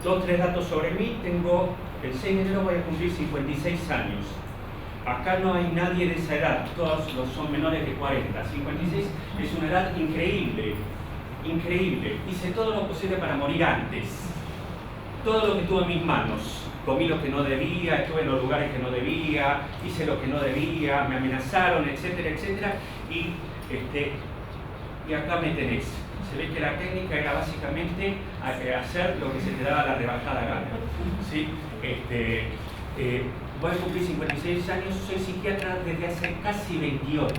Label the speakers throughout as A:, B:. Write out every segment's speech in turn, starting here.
A: 2 o 3 datos sobre mí. Tengo, el 6 de enero voy a cumplir 56 años. Acá no hay nadie de esa edad, todos son menores de 40. 56 es una edad increíble, increíble. Hice todo lo posible para morir antes. Todo lo que tuve en mis manos. Comí lo que no debía, estuve en los lugares que no debía, hice lo que no debía, me amenazaron, etcétera, etcétera. Y acá me tenés. Se ve que la técnica era básicamente hacer lo que se te daba la rebajada gana. ¿Sí? Voy a cumplir 56 años, soy psiquiatra desde hace casi 28.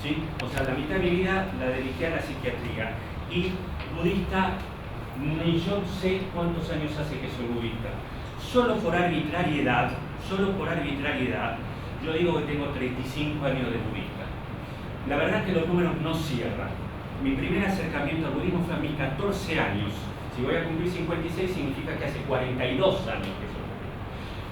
A: ¿Sí? O sea, la mitad de mi vida la dediqué a la psiquiatría. Y budista, ni yo sé cuántos años hace que soy budista. Solo por arbitrariedad, yo digo que tengo 35 años de budista. La verdad es que los números no cierran. Mi primer acercamiento al budismo fue a mis 14 años. Si voy a cumplir 56 significa que hace 42 años que soy budista.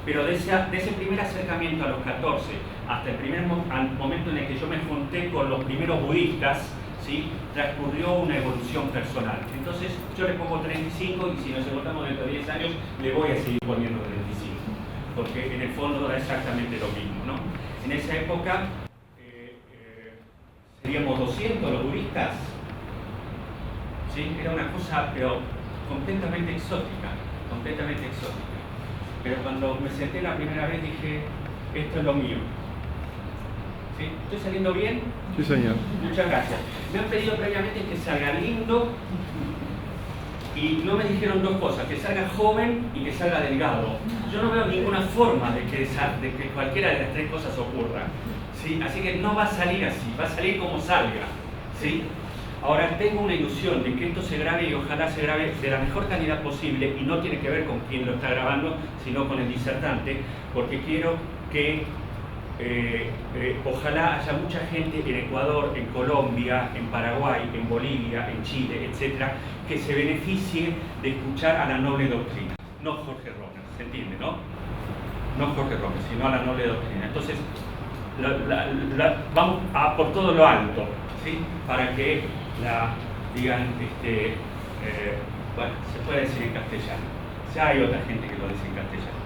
A: Pero de ese primer acercamiento a los 14 hasta el primer momento en el que yo me junté con los primeros budistas, ¿sí? Transcurrió una evolución personal. Entonces yo le pongo 35 y si nos encontramos dentro de 10 años le voy a seguir poniendo 35, porque en el fondo da exactamente lo mismo, ¿no? En esa época seríamos 200 los budistas, ¿sí? Era una cosa pero completamente exótica. Pero cuando me senté la primera vez dije, esto es lo mío. ¿Sí? ¿Estoy saliendo bien?
B: Sí, señor.
A: Muchas gracias. Me han pedido previamente que salga lindo y no me dijeron 2 cosas, que salga joven y que salga delgado. Yo no veo ninguna forma de que cualquiera de las 3 cosas ocurra. ¿Sí? Así que no va a salir así, va a salir como salga. ¿Sí? Ahora tengo una ilusión de que esto se grabe y ojalá se grabe de la mejor calidad posible y no tiene que ver con quién lo está grabando, sino con el disertante, porque quiero que ojalá haya mucha gente en Ecuador, en Colombia, en Paraguay, en Bolivia, en Chile, etcétera, que se beneficie de escuchar a la noble doctrina, no Jorge Romer, ¿se entiende, no? No Jorge Romer, sino a la noble doctrina. Entonces, vamos a por todo lo alto, ¿sí? Para que la digan, bueno, se puede decir en castellano. Ya hay otra gente que lo dice en castellano,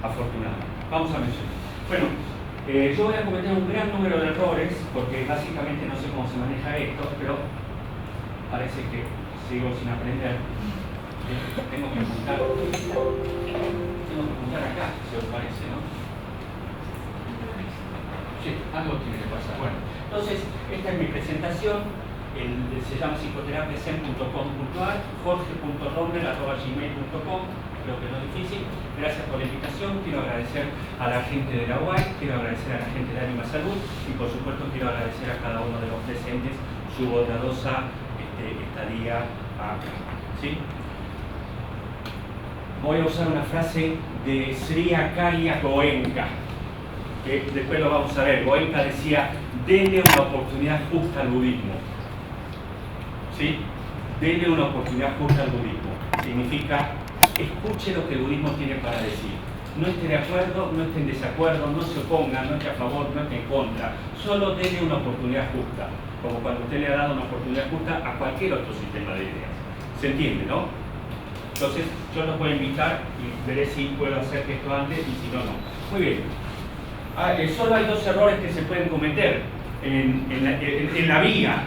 A: afortunadamente. Vamos a mencionar. Bueno, yo voy a cometer un gran número de errores porque básicamente no sé cómo se maneja esto, pero parece que sigo sin aprender. Tengo que apuntar acá, si os parece, ¿no? Sí, algo tiene que pasar. Bueno, entonces, esta es mi presentación. Se llama psicoterapiacen.com.ar, jorge.romer@gmail.com. Creo que no es difícil. Gracias por la invitación. Quiero agradecer a la gente de la UAI, quiero agradecer a la gente de Ánima Salud y por supuesto quiero agradecer a cada uno de los presentes su bondadosa estadía acá. ¿Sí? Voy a usar una frase de Sri Akarya Goenka, que después lo vamos a ver. Goenka decía, denle una oportunidad justa al budismo. ¿Sí? Denle una oportunidad justa al budismo. Significa, escuche lo que el budismo tiene para decir. No esté de acuerdo, no esté en desacuerdo, no se oponga, no esté a favor, no esté en contra. Solo denle una oportunidad justa, como cuando usted le ha dado una oportunidad justa a cualquier otro sistema de ideas. ¿Se entiende, no? Entonces, yo los voy a invitar y veré si puedo hacer esto antes y si no, no. Muy bien. Solo hay 2 errores que se pueden cometer en la vía.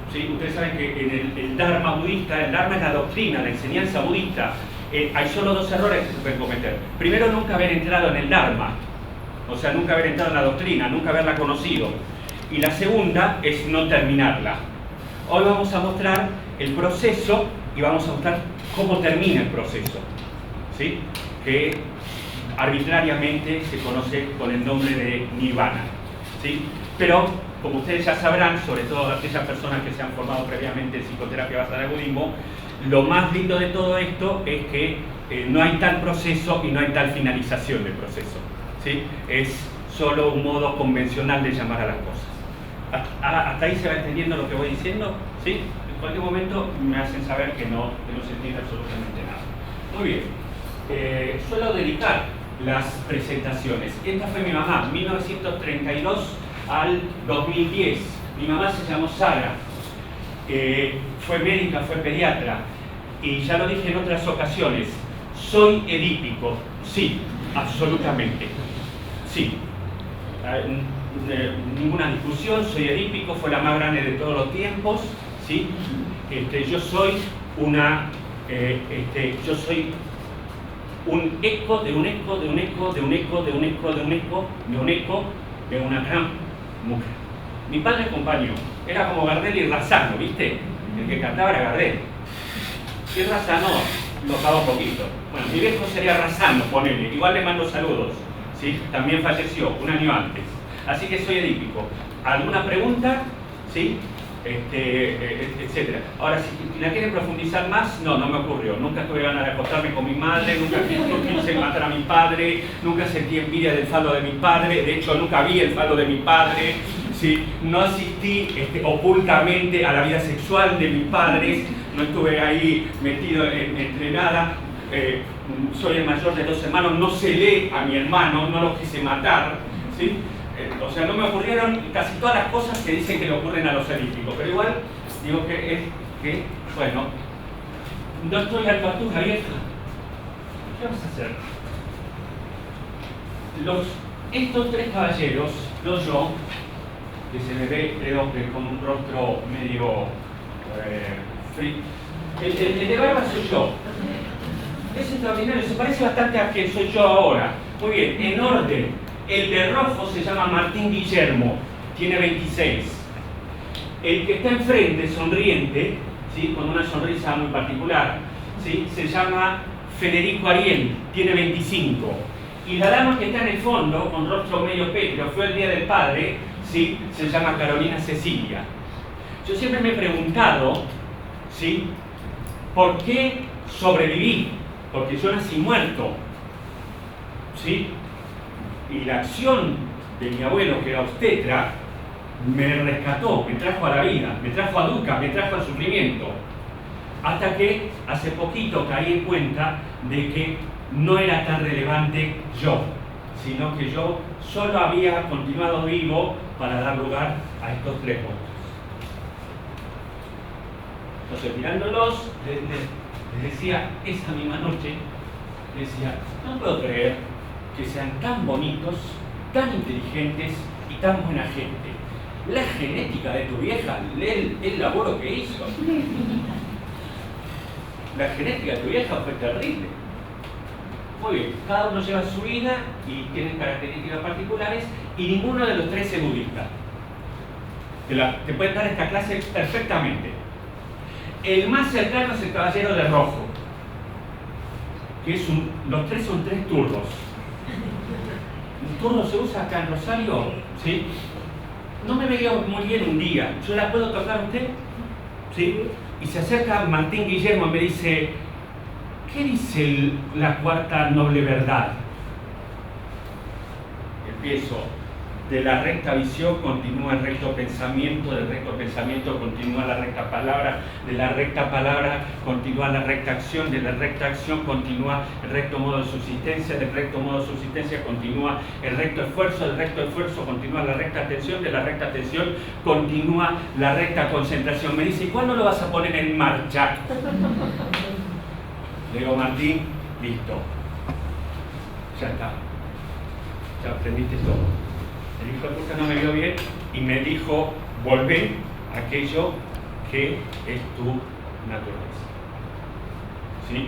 A: ¿Sí? Ustedes saben que en el Dharma budista, el Dharma es la doctrina, la enseñanza budista, hay solo 2 errores que se pueden cometer. Primero, nunca haber entrado en el Dharma, o sea, nunca haber entrado en la doctrina, nunca haberla conocido. Y la segunda es no terminarla. Hoy vamos a mostrar el proceso y vamos a mostrar cómo termina el proceso, ¿sí? Que arbitrariamente se conoce con el nombre de Nirvana, ¿sí? Pero, como ustedes ya sabrán, sobre todo aquellas personas que se han formado previamente en psicoterapia basada en el budismo, lo más lindo de todo esto es que no hay tal proceso y no hay tal finalización del proceso, ¿sí? Es solo un modo convencional de llamar a las cosas. ¿Hasta ahí se va entendiendo lo que voy diciendo? ¿Sí? En cualquier momento me hacen saber que no se entiende absolutamente nada. Muy bien. Suelo dedicar las presentaciones. Esta fue mi mamá, 1932 al 2010. Mi mamá se llamó Sara, fue médica, fue pediatra. y ya lo dije en otras ocasiones, soy edípico, sí, absolutamente, sí. Ninguna discusión, soy edípico, fue la más grande de todos los tiempos, ¿sí? Yo soy yo soy un eco de un eco, de un eco, de un eco, de un eco, de un eco, de un eco, de una gran mujer. Mi padre acompañó, era como Gardel y Razzano, ¿viste? El que cantaba era Gardel. Y Razzano tocaba un poquito. Bueno, mi viejo sería Razzano, ponele, igual le mando saludos, ¿sí? También falleció un año antes. Así que soy edípico. ¿Alguna pregunta? ¿Sí? Etcétera. Ahora, si la quieren profundizar más, no me ocurrió. Nunca tuve ganas de acostarme con mi madre, nunca quise matar a mi padre, nunca sentí envidia del falo de mi padre, de hecho nunca vi el falo de mi padre, ¿sí? No asistí ocultamente a la vida sexual de mis padres, no estuve ahí metido entre nada. Soy el mayor de 2 hermanos, no celé a mi hermano, no lo quise matar, ¿sí? O sea, no me ocurrieron casi todas las cosas que dicen que le ocurren a los edípicos, pero igual digo bueno, no estoy al patuja vieja. ¿Qué vas a hacer? Estos 3 caballeros, yo, que se me ve, creo que con un rostro medio frío. El de barba soy yo. Es extraordinario, se parece bastante a quien soy yo ahora. Muy bien, en orden. El de rojo se llama Martín Guillermo, tiene 26. El que está enfrente, sonriente, ¿sí? Con una sonrisa muy particular, ¿sí? Se llama Federico Ariel, tiene 25. Y la dama que está en el fondo, con rostro medio pétreo, fue el Día del Padre, ¿sí? Se llama Carolina Cecilia. Yo siempre me he preguntado, ¿sí? ¿Por qué sobreviví? Porque yo nací muerto, ¿sí? Y la acción de mi abuelo, que era obstetra, me rescató, me trajo a la vida, me trajo a Duca, me trajo al sufrimiento. Hasta que hace poquito caí en cuenta de que no era tan relevante yo, sino que yo solo había continuado vivo para dar lugar a estos 3 muertos. Entonces, mirándolos, les decía, esa misma noche, decía, no puedo creer que sean tan bonitos, tan inteligentes y tan buena gente. La genética de tu vieja, lee el laburo que hizo. La genética de tu vieja fue terrible. Muy bien, cada uno lleva su vida y tienen características particulares y ninguno de los 3 es budista. Te pueden dar esta clase perfectamente. El más cercano es el caballero de rojo, que es los 3 son 3 turros. ¿El turno se usa acá en Rosario? ¿Sí? No me veía muy bien un día. ¿Yo la puedo tocar a usted? ¿Sí? Y se acerca Martín Guillermo y me dice, ¿qué dice la 4ª noble verdad? Empiezo. De la recta visión continúa el recto pensamiento, del recto pensamiento continúa la recta palabra, de la recta palabra continúa la recta acción, de la recta acción continúa el recto modo de subsistencia, del recto modo de subsistencia continúa el recto esfuerzo, del recto esfuerzo continúa la recta atención, de la recta atención continúa la recta concentración. Me dice, ¿y cuándo lo vas a poner en marcha? Le digo, Martín, listo. Ya está. Ya aprendiste todo. El hijo de puta no me vio bien y me dijo, volvé a aquello que es tu naturaleza. ¿Sí?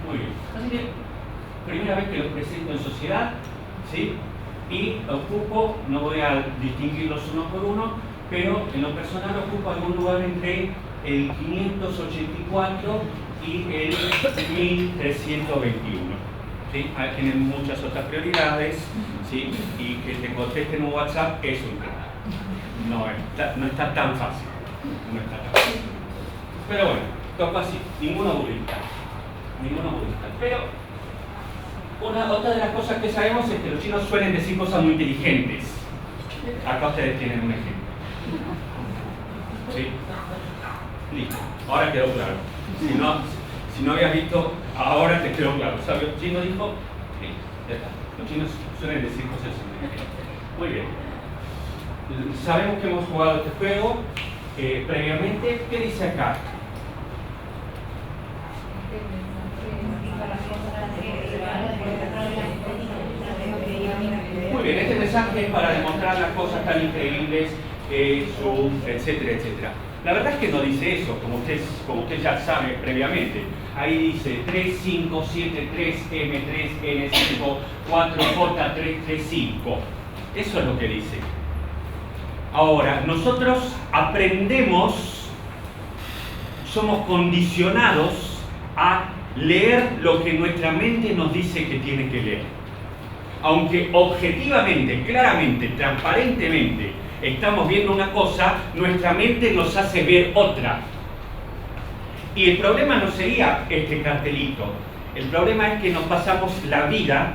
A: Muy bien. Así que, primera vez que los presento en sociedad, ¿sí? Y ocupo, no voy a distinguirlos uno por uno, pero en lo personal ocupo algún lugar entre el 584 y el 1321. ¿Sí? Tienen muchas otras prioridades, ¿sí? Y que te contesten un WhatsApp es un tema. No está tan fácil. No está tan fácil. Pero bueno, toco así, ninguno budista. Pero otra de las cosas que sabemos es que los chinos suelen decir cosas muy inteligentes. Acá ustedes tienen un ejemplo. ¿Sí? Listo, ahora quedó claro. Si no habías visto, ahora te quedó claro. ¿Sabes? El chino dijo, sí, ya está. Los chinos suelen decir cosas inteligentes. Muy bien. Sabemos que hemos jugado este juego previamente. ¿Qué dice acá? Muy bien, este mensaje es para demostrar las cosas tan increíbles que son, etcétera, etcétera. La verdad es que no dice eso, como usted ya sabe previamente. Ahí dice 3, 5, 7, 3, M, 3, N, 5, 4, J, 3, 3, 5. Eso es lo que dice. Ahora, nosotros aprendemos, somos condicionados a leer lo que nuestra mente nos dice que tiene que leer. Aunque objetivamente, claramente, transparentemente estamos viendo una cosa, nuestra mente nos hace ver otra. Y el problema no sería este cartelito. El problema es que nos pasamos la vida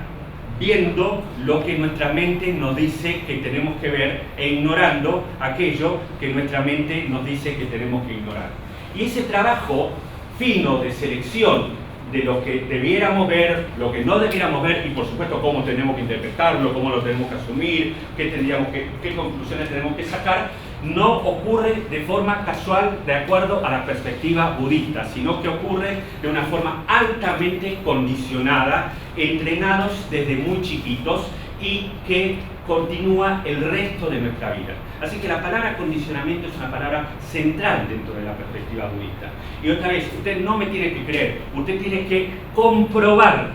A: viendo lo que nuestra mente nos dice que tenemos que ver e ignorando aquello que nuestra mente nos dice que tenemos que ignorar. Y ese trabajo fino de selección de lo que debiéramos ver, lo que no debiéramos ver y por supuesto cómo tenemos que interpretarlo, cómo lo tenemos que asumir, qué conclusiones tenemos que sacar, no ocurre de forma casual de acuerdo a la perspectiva budista, sino que ocurre de una forma altamente condicionada, entrenados desde muy chiquitos y que continúa el resto de nuestra vida. Así que la palabra condicionamiento es una palabra central dentro de la perspectiva budista. Y otra vez, usted no me tiene que creer, usted tiene que comprobar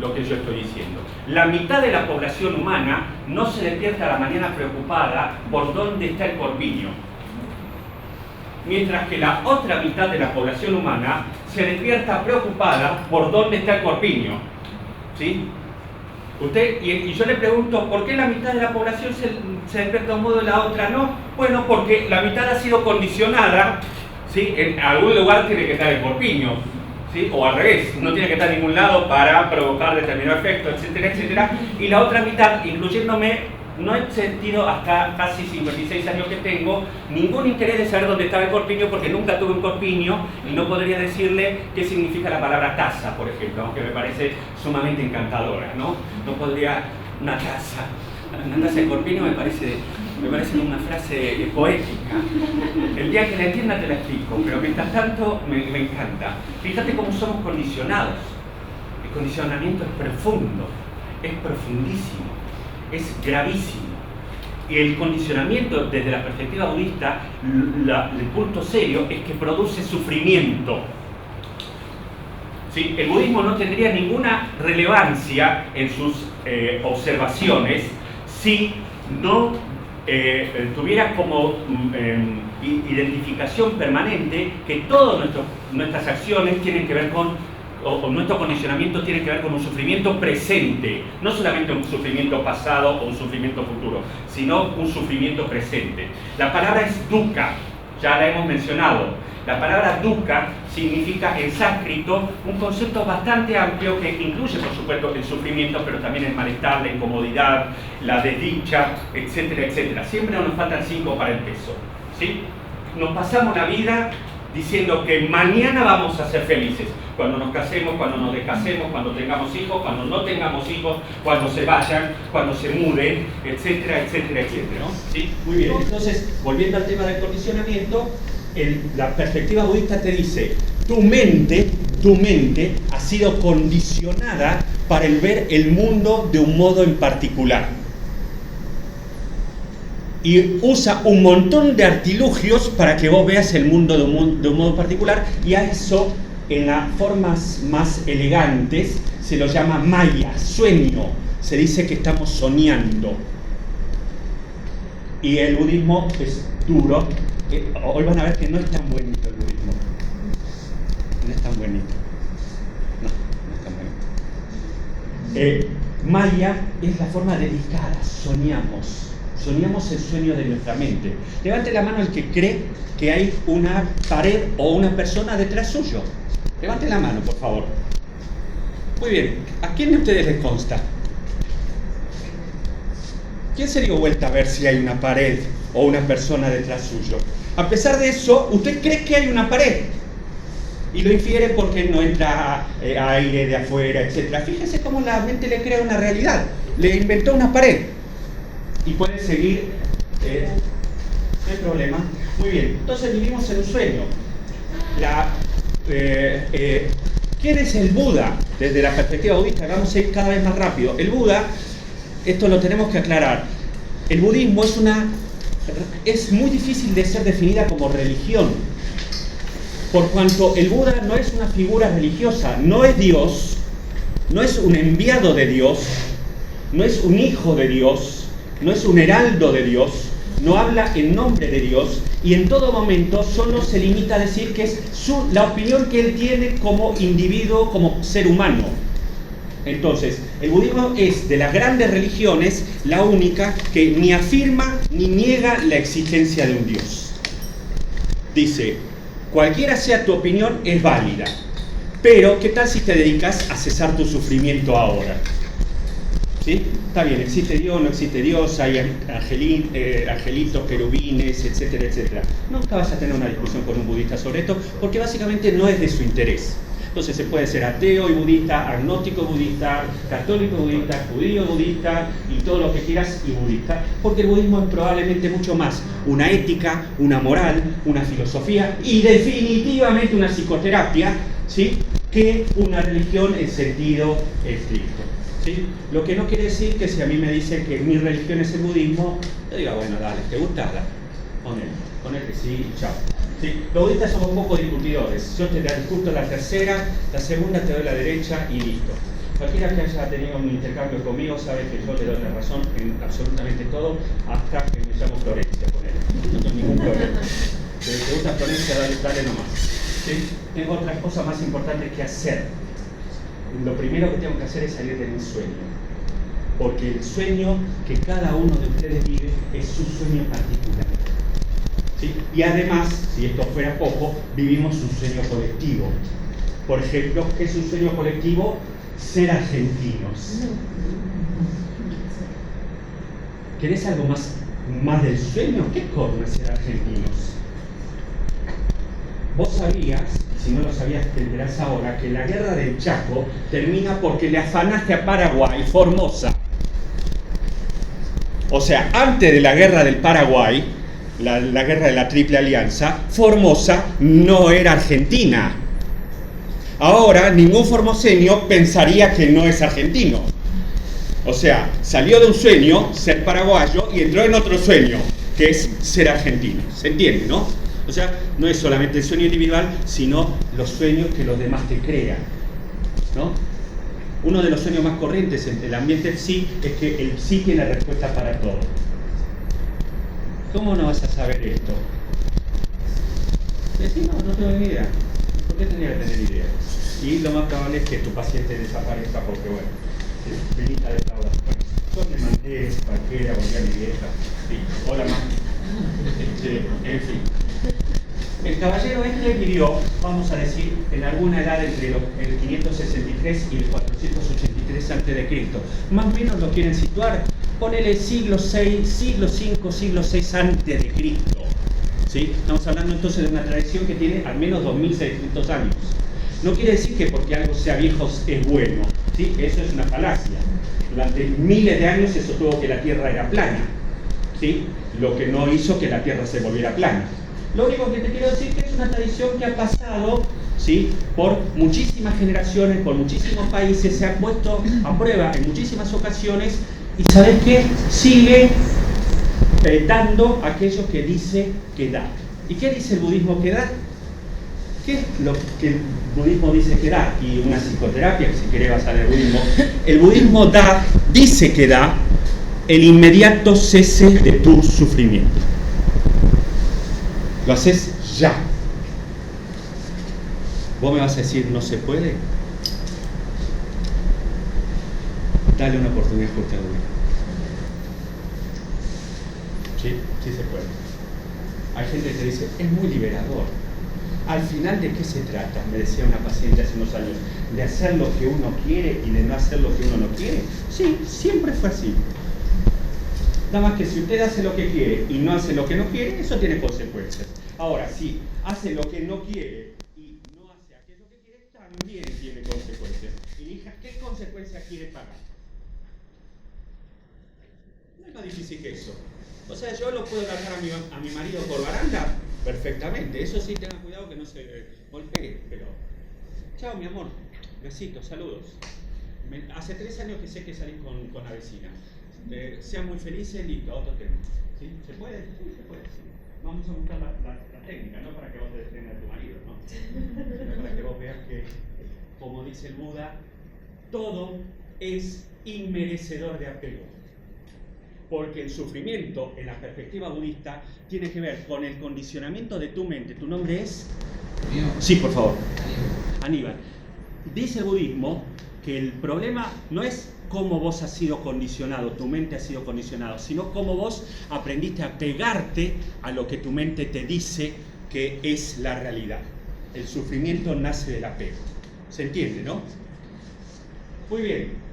A: lo que yo estoy diciendo. La mitad de la población humana no se despierta a la mañana preocupada por dónde está el corpiño, mientras que la otra mitad de la población humana se despierta preocupada por dónde está el corpiño. ¿Sí? Y yo le pregunto, ¿por qué la mitad de la población se despierta de un modo y la otra no? Bueno, porque la mitad ha sido condicionada, ¿sí? En algún lugar tiene que estar el corpiño, ¿sí? O al revés, no tiene que estar en ningún lado para provocar determinado efecto, etcétera, etcétera. Y la otra mitad, incluyéndome, no he sentido hasta casi 56 años que tengo ningún interés de saber dónde estaba el corpiño porque nunca tuve un corpiño y no podría decirle qué significa la palabra taza, por ejemplo, aunque me parece sumamente encantadora, ¿no? No podría, una taza de corpiño me parece una frase poética. El día que la entienda te la explico, pero mientras tanto me encanta. Fíjate cómo somos condicionados. El condicionamiento es profundo, es profundísimo. Es gravísimo. Y el condicionamiento desde la perspectiva budista, el punto serio es que produce sufrimiento. ¿Sí? El budismo no tendría ninguna relevancia en sus observaciones si no tuviera como identificación permanente que todas nuestras acciones tienen que ver con o nuestro condicionamiento tiene que ver con un sufrimiento presente, no solamente un sufrimiento pasado o un sufrimiento futuro, sino un sufrimiento presente. La palabra es dukkha, ya la hemos mencionado. La palabra dukkha significa en sánscrito un concepto bastante amplio que incluye, por supuesto, el sufrimiento, pero también el malestar, la incomodidad, la desdicha, etcétera, etcétera. Siempre nos faltan 5 para el peso, ¿sí? Nos pasamos la vida diciendo que mañana vamos a ser felices, cuando nos casemos, cuando nos descasemos, cuando tengamos hijos, cuando no tengamos hijos, cuando se vayan, cuando se muden, etcétera, etcétera, etcétera, ¿no? ¿Sí? Muy bien, entonces, volviendo al tema del condicionamiento, la perspectiva budista te dice, tu mente ha sido condicionada para el ver el mundo de un modo en particular. Y usa un montón de artilugios para que vos veas el mundo de un modo particular, y a eso, en las formas más elegantes, se lo llama maya, sueño. Se dice que estamos soñando. Y el budismo es duro. Hoy van a ver que no es tan bonito el budismo. No es tan bonito. No es tan bonito. Maya es la forma delicada, soñamos. Soñamos el sueño de nuestra mente. Levante la mano el que cree que hay una pared o una persona detrás suyo. Levante la mano, por favor. Muy bien. ¿A quién de ustedes les consta? ¿Quién se dio vuelta a ver si hay una pared o una persona detrás suyo? A pesar de eso, usted cree que hay una pared. Y lo infiere porque no entra aire de afuera, etc. Fíjese cómo la mente le crea una realidad. Le inventó una pared. Y puede seguir, no hay problema. Muy bien, entonces vivimos en un sueño.
B: ¿quién es el Buda? Desde la perspectiva budista, vamos a ir cada vez más rápido. El Buda, esto lo tenemos que aclarar, el budismo es muy difícil de ser definida como religión, por cuanto el Buda no es una figura religiosa, no es Dios, no es un enviado de Dios, no es un hijo de Dios, no es un heraldo de Dios, no habla en nombre de Dios y en todo momento solo se limita a decir que es la opinión que él tiene como individuo, como ser humano. Entonces, el budismo es de las grandes religiones la única que ni afirma ni niega la existencia de un Dios. Dice, cualquiera sea tu opinión es válida, pero ¿qué tal si te dedicas a cesar tu sufrimiento ahora? ¿Sí? Está bien, existe Dios, no existe Dios, hay angelitos, querubines, etcétera, etcétera. Nunca vas a tener una discusión con un budista sobre esto, porque básicamente no es de su interés. Entonces se puede ser ateo y budista, agnóstico budista, católico budista, judío budista y todo lo que quieras y budista, porque el budismo es probablemente mucho más una ética, una moral, una filosofía y definitivamente una psicoterapia, ¿sí?, que una religión en sentido estricto. ¿Sí? Lo que no quiere decir que si a mí me dicen que mi religión es el budismo, yo diga, bueno, dale, ¿te gusta? Dale, ponele que sí, chao. ¿Sí? Los budistas somos un poco discutidores. Yo te discuto la tercera, la segunda te doy la derecha y listo. Cualquiera que haya tenido un intercambio conmigo sabe que yo le doy la razón en absolutamente todo, hasta que me llamo Florencia, ponele. No tengo ningún problema. Si te gusta Florencia, dale nomás. ¿Sí? Tengo otras cosas más importantes que hacer. Lo primero que tengo que hacer es salir de mi sueño, porque el sueño que cada uno de ustedes vive es su sueño particular, ¿sí? Y además, si esto fuera poco, vivimos un sueño colectivo. Por ejemplo, ¿qué es un sueño colectivo? Ser argentinos. ¿Querés algo más del sueño? ¿Qué cosa es ser argentinos? Vos sabías, si no lo sabías te enterás ahora, que la guerra del Chaco termina porque le afanaste a Paraguay, Formosa. O sea, antes de la guerra del Paraguay, la guerra de la Triple Alianza, Formosa no era Argentina. Ahora, ningún formoseño pensaría que no es argentino. O sea, salió de un sueño, ser paraguayo, y entró en otro sueño, que es ser argentino. ¿Se entiende, no? O sea, no es solamente el sueño individual, sino los sueños que los demás te crean, ¿no? Uno de los sueños más corrientes en el ambiente del sí es que el sí tiene respuesta para todo. ¿Cómo no vas a saber esto? Decís, no tengo ni idea. ¿Por qué tendría que tener idea? Y lo más probable es que tu paciente desaparezca porque, bueno, venís a defraudar. Bueno, yo te mandé cualquiera, volví a mi vieja. Sí, hola, mamá. En fin. El caballero este vivió, vamos a decir, en alguna edad entre el 563 y el 483 a.C. Más o menos lo quieren situar, ponele siglo VI, siglo V, siglo VI a.C. ¿Sí? Estamos hablando entonces de una tradición que tiene al menos 2600 años. No quiere decir que porque algo sea viejo es bueno, ¿sí? Eso es una falacia. Durante miles de años se sostuvo que la Tierra era plana, ¿sí? Lo que no hizo que la Tierra se volviera plana. Lo único que te quiero decir es que es una tradición que ha pasado, ¿sí?, por muchísimas generaciones, por muchísimos países, se ha puesto a prueba en muchísimas ocasiones y ¿sabes qué? Sigue dando aquello que dice que da. ¿Y qué dice el budismo que da? ¿Qué es lo que el budismo dice que da? Y una psicoterapia, que si querés basar el budismo dice que da el inmediato cese de tu sufrimiento. Lo haces ya. Vos me vas a decir, ¿no se puede? Dale una oportunidad justa a tu vida. Sí se puede. Hay gente que te dice, es muy liberador. Al final, ¿de qué se trata? Me decía una paciente hace unos años, ¿de hacer lo que uno quiere y de no hacer lo que uno no quiere? Sí, siempre fue así. Nada más que si usted hace lo que quiere y no hace lo que no quiere, eso tiene consecuencias. Ahora, si hace lo que no quiere y no hace aquello que quiere, también tiene consecuencias. Elija qué consecuencia quiere pagar. No es más difícil que eso. O sea, yo lo puedo largar a mi marido por baranda. perfectamente. Eso sí, tengan cuidado que no se golpee, pero... Chao, mi amor. Besitos, saludos. Hace 3 años que sé que salís con la vecina. Sean muy felices, listo, otro tema. ¿Sí? ¿Se puede? Sí, se puede. Sí. Vamos a buscar la técnica, no para que vos te detengas a tu marido, ¿no? Sino para que vos veas que, como dice el Buda, todo es inmerecedor de apego. Porque el sufrimiento, en la perspectiva budista, tiene que ver con el condicionamiento de tu mente. ¿Tu nombre es?
C: ¿Mío?
B: Sí, por favor. Aníbal. Dice el budismo que el problema no es cómo vos has sido condicionado, tu mente ha sido condicionada, sino cómo vos aprendiste a pegarte a lo que tu mente te dice que es la realidad. El sufrimiento nace del apego. ¿Se entiende, no? Muy bien.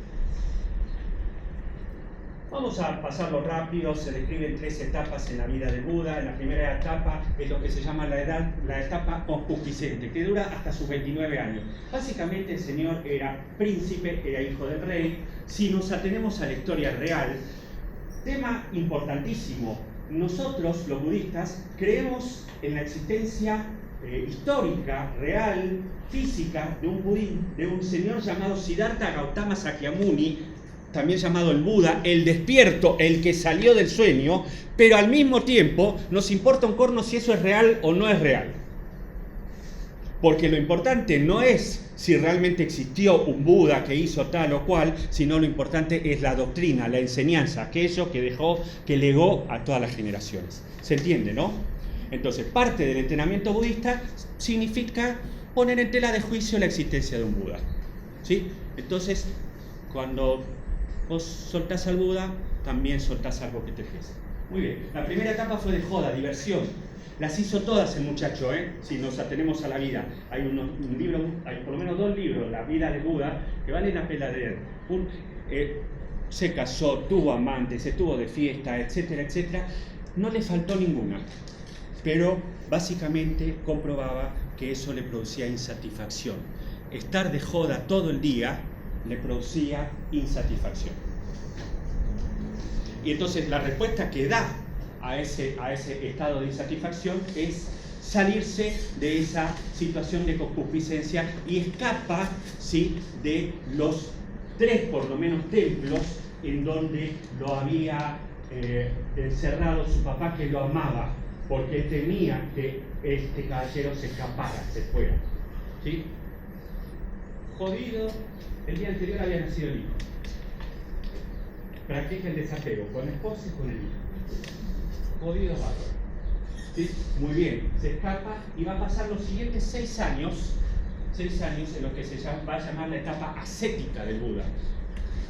B: Vamos a pasarlo rápido. Se describen 3 etapas en la vida del Buda. En la primera etapa es lo que se llama la etapa concupiscente, que dura hasta sus 29 años. Básicamente el señor era príncipe, era hijo del rey. Si nos atenemos a la historia real, tema importantísimo, nosotros los budistas creemos en la existencia histórica, real, física de un señor llamado Siddhartha Gautama Sakyamuni, también llamado el Buda, el despierto, el que salió del sueño, pero al mismo tiempo nos importa un corno si eso es real o no es real. Porque lo importante no es si realmente existió un Buda que hizo tal o cual, sino lo importante es la doctrina, la enseñanza, aquello que legó a todas las generaciones. ¿Se entiende, no? Entonces, parte del entrenamiento budista significa poner en tela de juicio la existencia de un Buda. ¿Sí? Entonces, cuando vos soltás al Buda, también soltás algo que te pesa. Muy bien, la primera etapa fue de joda, diversión. Las hizo todas el muchacho, si nos atenemos a la vida. Hay un libro, hay por lo menos 2 libros, La vida de Buda, que valen la pena leer. Se casó, tuvo amantes, estuvo de fiesta, etcétera, etcétera. No le faltó ninguna, pero básicamente comprobaba que eso le producía insatisfacción. Estar de joda todo el día le producía insatisfacción. Y entonces la respuesta que da a ese estado de insatisfacción es salirse de esa situación de concupiscencia y escapa, ¿sí?, de los 3 por lo menos templos en donde lo había encerrado su papá, que lo amaba, porque temía que este caballero se escapara, se fuera. ¿Sí? Jodido, el día anterior había nacido el hijo. Practica el desapego con la esposa y con el hijo. Jodido bárbaro. ¿Sí? Muy bien, se escapa y va a pasar los siguientes 6 años en lo que se va a llamar la etapa ascética del Buda.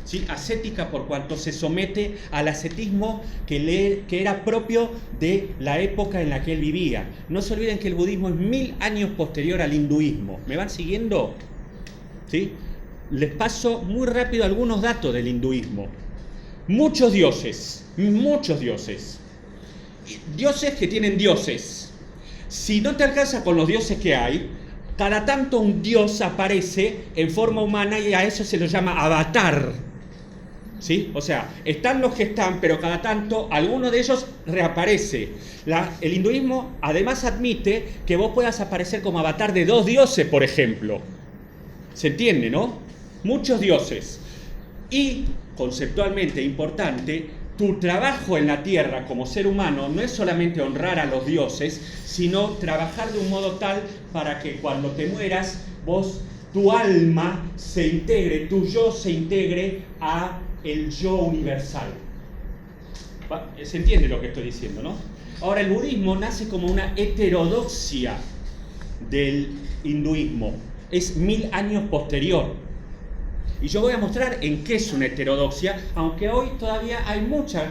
B: ¿Sí? Ascética por cuanto se somete al ascetismo que era propio de la época en la que él vivía. No se olviden que el budismo es 1000 años posterior al hinduismo. ¿Me van siguiendo? ¿Sí? Les paso muy rápido algunos datos del hinduismo. Muchos dioses. Dioses que tienen dioses. Si no te alcanza con los dioses que hay, cada tanto un dios aparece en forma humana y a eso se lo llama avatar. ¿Sí? O sea, están los que están, pero cada tanto alguno de ellos reaparece. El hinduismo además admite que vos puedas aparecer como avatar de 2 dioses, por ejemplo. ¿Se entiende, no? Muchos dioses. Y, conceptualmente importante, tu trabajo en la tierra como ser humano no es solamente honrar a los dioses, sino trabajar de un modo tal para que cuando te mueras, tu alma se integre, tu yo se integre a el yo universal. ¿Se entiende lo que estoy diciendo, no? Ahora, el budismo nace como una heterodoxia del hinduismo. Es 1000 años posterior. Y yo voy a mostrar en qué es una heterodoxia, aunque hoy todavía hay muchas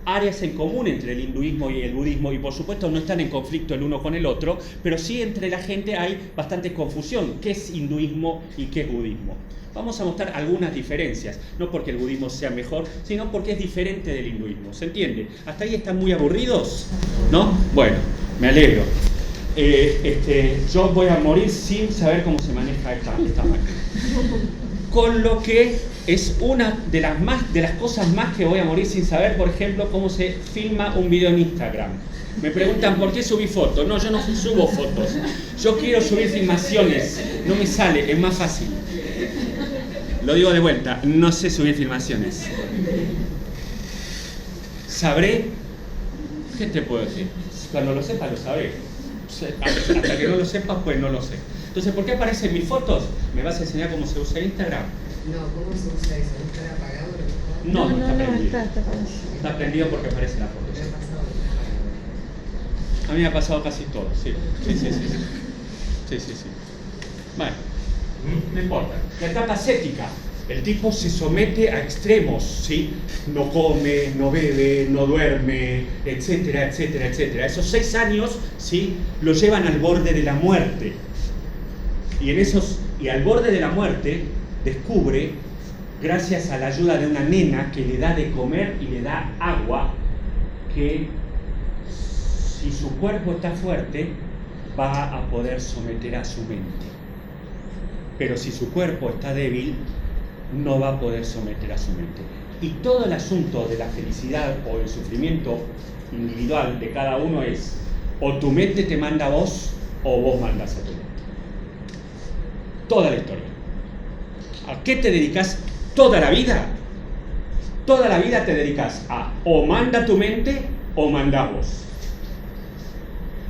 B: áreas en común entre el hinduismo y el budismo, y por supuesto no están en conflicto el uno con el otro, pero sí entre la gente hay bastante confusión. ¿Qué es hinduismo y qué es budismo? Vamos a mostrar algunas diferencias, no porque el budismo sea mejor, sino porque es diferente del hinduismo. ¿Se entiende? ¿Hasta ahí están muy aburridos? ¿No? Bueno, me alegro. Yo voy a morir sin saber cómo se maneja esta máquina. Con lo que es una de las cosas más que voy a morir sin saber, por ejemplo, cómo se filma un video en Instagram. Me preguntan por qué subí fotos. No, yo no subo fotos. Yo quiero subir filmaciones. No me sale, es más fácil. Lo digo de vuelta, no sé subir filmaciones. ¿Sabré? ¿Qué te puedo decir? Cuando lo sepa, lo sabré. Hasta que no lo sepas, pues no lo sé. Entonces, ¿por qué aparecen mis fotos? ¿Me vas a enseñar cómo se usa Instagram?
C: No, ¿cómo se usa eso? ¿Está apagado?
B: No, no está prendido.
D: Está apagado.
B: Está prendido porque aparece la foto.
C: Me ha pasado.
B: A mí me ha pasado casi todo, sí. Sí. Bueno, no importa. La etapa ascética. El tipo se somete a extremos, ¿sí? No come, no bebe, no duerme, etcétera. Esos 6 años, ¿sí? Lo llevan al borde de la muerte. Y al borde de la muerte descubre, gracias a la ayuda de una nena que le da de comer y le da agua, que si su cuerpo está fuerte, va a poder someter a su mente. Pero si su cuerpo está débil, no va a poder someter a su mente. Y todo el asunto de la felicidad o el sufrimiento individual de cada uno es: o tu mente te manda a vos, o vos mandas a tu mente. Toda la historia. ¿A qué te dedicas toda la vida? Toda la vida te dedicas a o manda tu mente o manda vos.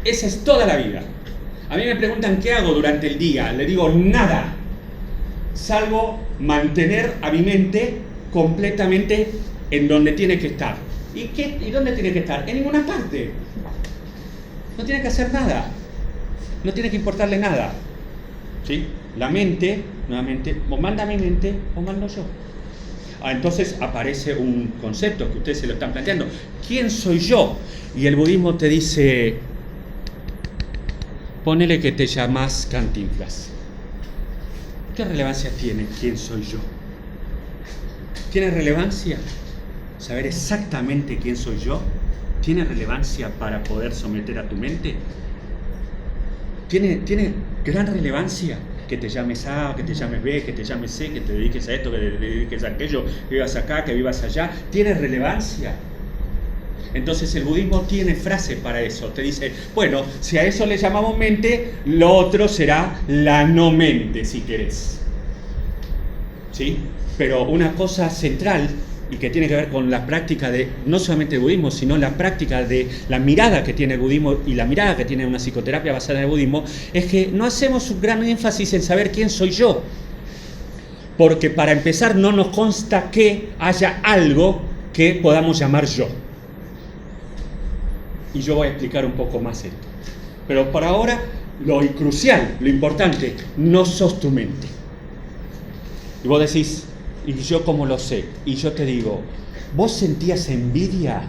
B: Esa es toda la vida. A mí me preguntan qué hago durante el día. Le digo nada, salvo mantener a mi mente completamente en donde tiene que estar. ¿Y dónde tiene que estar? En ninguna parte. No tiene que hacer nada. No tiene que importarle nada. ¿Sí? La mente, nuevamente, o manda mi mente o mando yo. Entonces aparece un concepto que ustedes se lo están planteando. ¿Quién soy yo? Y el budismo te dice: ponele que te llamas Cantinflas. ¿Qué relevancia tiene quién soy yo? ¿Tiene relevancia saber exactamente quién soy yo? ¿Tiene relevancia para poder someter a tu mente? ¿Tiene gran relevancia que te llames A, que te llames B, que te llames C, que te dediques a esto, que te dediques a aquello, que vivas acá, que vivas allá? ¿Tiene relevancia? Entonces el budismo tiene frase para eso. Te dice, bueno, si a eso le llamamos mente, lo otro será la no mente, si querés. ¿Sí? Pero una cosa central, y que tiene que ver con la práctica de, no solamente el budismo, sino la práctica de la mirada que tiene el budismo y la mirada que tiene una psicoterapia basada en el budismo, es que no hacemos un gran énfasis en saber quién soy yo. Porque para empezar no nos consta que haya algo que podamos llamar yo. Y yo voy a explicar un poco más esto. Pero por ahora, lo crucial, lo importante, no sos tu mente. Y vos decís, ¿y yo cómo lo sé? Y yo te digo, ¿vos sentías envidia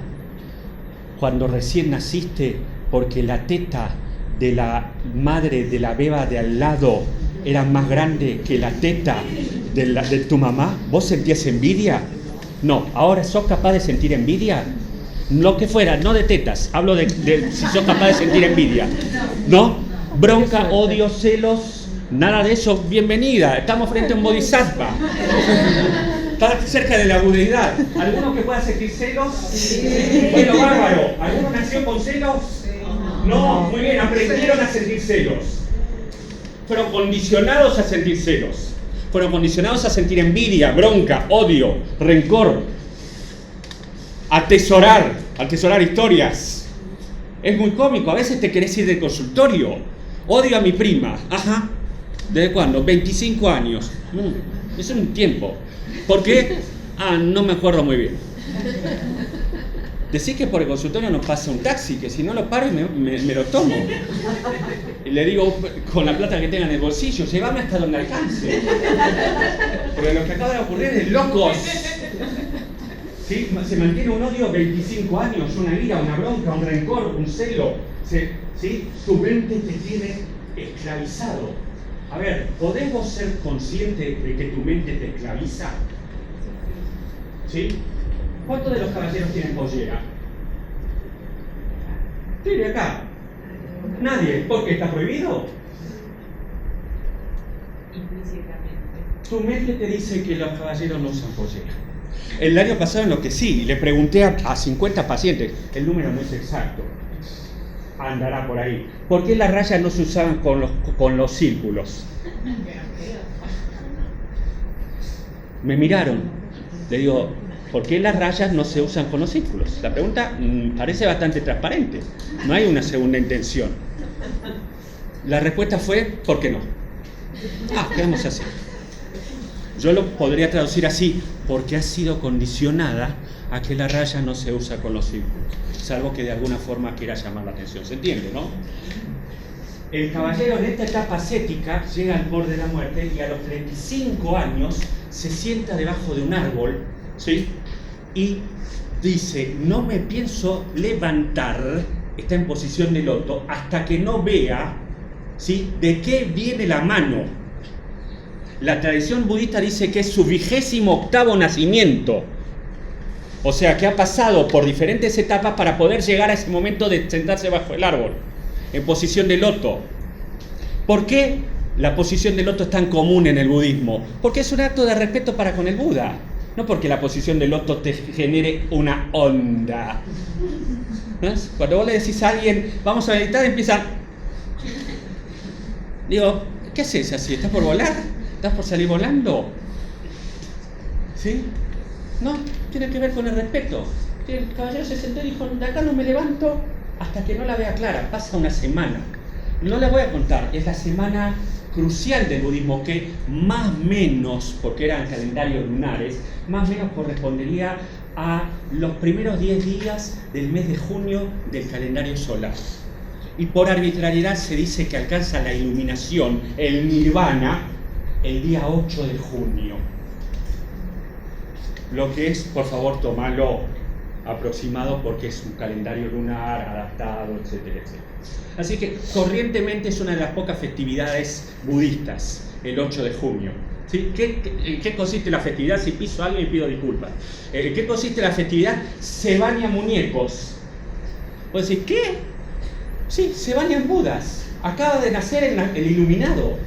B: cuando recién naciste porque la teta de la madre de la beba de al lado era más grande que la teta de tu mamá? ¿Vos sentías envidia? No. ¿Ahora sos capaz de sentir envidia? Lo que fuera, no de tetas, hablo de si sos capaz de sentir envidia. ¿No? Bronca, odio, celos, nada de eso. Bienvenida, estamos frente a un bodhisattva. Está cerca de la budeidad. ¿Alguno que pueda sentir celos? Sí. Bueno, bárbaro. ¿Alguno nació con celos? No, muy bien, aprendieron a sentir celos. Fueron condicionados a sentir celos. Fueron condicionados a sentir envidia, bronca, odio, rencor. Atesorar historias. Es muy cómico, a veces te querés ir del consultorio. Odio a mi prima. Ajá. ¿Desde cuándo? 25 años. Es un tiempo. ¿Por qué? No me acuerdo muy bien. Decís que por el consultorio nos pasa un taxi, que si no lo paro me lo tomo. Y le digo, con la plata que tenga en el bolsillo, llévame hasta donde alcance. Porque lo que acaba de ocurrir es de locos. ¿Sí? Se mantiene un odio 25 años, una ira, una bronca, un rencor, un celo. ¿Sí? Tu mente te tiene esclavizado. A ver, ¿podemos ser conscientes de que tu mente te esclaviza? ¿Sí? ¿Cuántos de los caballeros tienen pollera? Sí, de acá. Nadie. ¿Por qué está prohibido? Implícitamente. Tu mente te dice que los caballeros no usan pollera. El año pasado enloquecí y le pregunté a 50 pacientes, el número no es exacto, andará por ahí. ¿Por qué las rayas no se usaban con los círculos? Me miraron. Le digo, ¿por qué las rayas no se usan con los círculos? La pregunta parece bastante transparente. No hay una segunda intención. La respuesta fue, ¿por qué no? Quedamos así. Yo lo podría traducir así, porque ha sido condicionada a que la raya no se usa con los círculos, salvo que de alguna forma quiera llamar la atención. ¿Se entiende, no? El caballero en esta etapa ascética llega al borde de la muerte y a los 35 años se sienta debajo de un árbol, ¿sí? Y dice, no me pienso levantar, está en posición de loto, hasta que no vea, ¿sí?, de qué viene la mano. La tradición budista dice que es su 28º nacimiento. O sea, que ha pasado por diferentes etapas para poder llegar a ese momento de sentarse bajo el árbol, en posición de loto. ¿Por qué la posición de loto es tan común en el budismo? Porque es un acto de respeto para con el Buda. No porque la posición de loto te genere una onda. ¿No? Cuando vos le decís a alguien, vamos a meditar, empieza... Digo, ¿qué haces así? ¿Estás por volar? ¿Estás por salir volando? ¿Sí? No, tiene que ver con el respeto. El caballero se sentó y dijo, de acá no me levanto hasta que no la vea clara. Pasa una semana. No la voy a contar, es la semana crucial del budismo, que más o menos, porque eran calendarios lunares, más o menos correspondería a los primeros 10 días del mes de junio del calendario solar. Y por arbitrariedad se dice que alcanza la iluminación, el nirvana, el día 8 de junio. Lo que es, por favor, tomarlo aproximado porque es un calendario lunar adaptado, etcétera, etcétera. Así que corrientemente es una de las pocas festividades budistas, el 8 de junio. ¿Sí? ¿En qué consiste la festividad? Si piso a alguien pido disculpas. ¿En qué consiste la festividad? Se bañan muñecos. Puedes decir, ¿qué? Sí, se bañan budas. Acaba de nacer el iluminado.